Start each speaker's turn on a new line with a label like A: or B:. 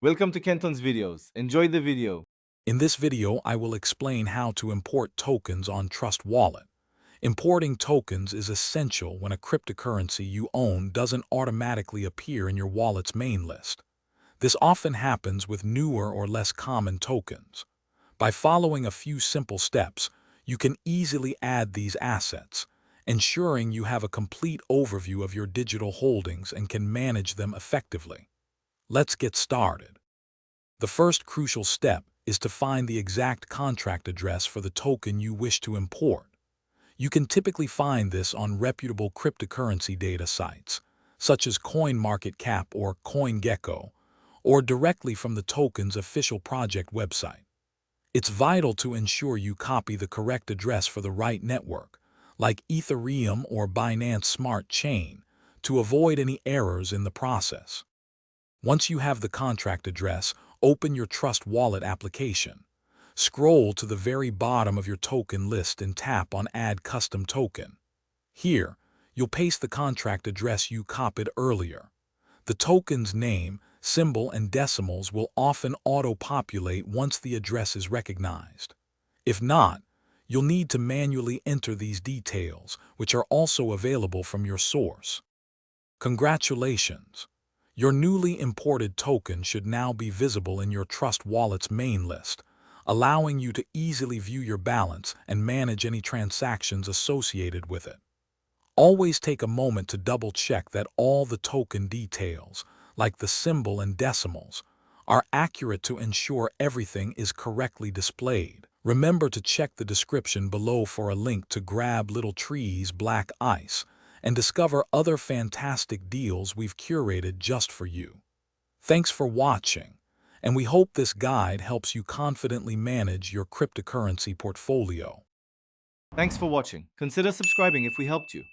A: Welcome to Kenton's videos. Enjoy the video.
B: In this video, I will explain how to import tokens on Trust Wallet. Importing tokens is essential when a cryptocurrency you own doesn't automatically appear in your wallet's main list. This often happens with newer or less common tokens. By following a few simple steps, you can easily add these assets, ensuring you have a complete overview of your digital holdings and can manage them effectively. Let's get started. The first crucial step is to find the exact contract address for the token you wish to import. You can typically find this on reputable cryptocurrency data sites, such as CoinMarketCap or CoinGecko, or directly from the token's official project website. It's vital to ensure you copy the correct address for the right network, like Ethereum or Binance Smart Chain, to avoid any errors in the process. Once you have the contract address, open your Trust Wallet application. Scroll to the very bottom of your token list and tap on Add Custom Token. Here, you'll paste the contract address you copied earlier. The token's name, symbol, and decimals will often auto-populate once the address is recognized. If not, you'll need to manually enter these details, which are also available from your source. Congratulations! Your newly imported token should now be visible in your Trust Wallet's main list, allowing you to easily view your balance and manage any transactions associated with it. Always take a moment to double-check that all the token details, like the symbol and decimals, are accurate to ensure everything is correctly displayed. Remember to check the description below for a link to grab Little Tree's Black Ice and discover other fantastic deals we've curated just for you. Thanks for watching, and we hope this guide helps you confidently manage your cryptocurrency portfolio.
A: Thanks for watching. Consider subscribing if we helped you.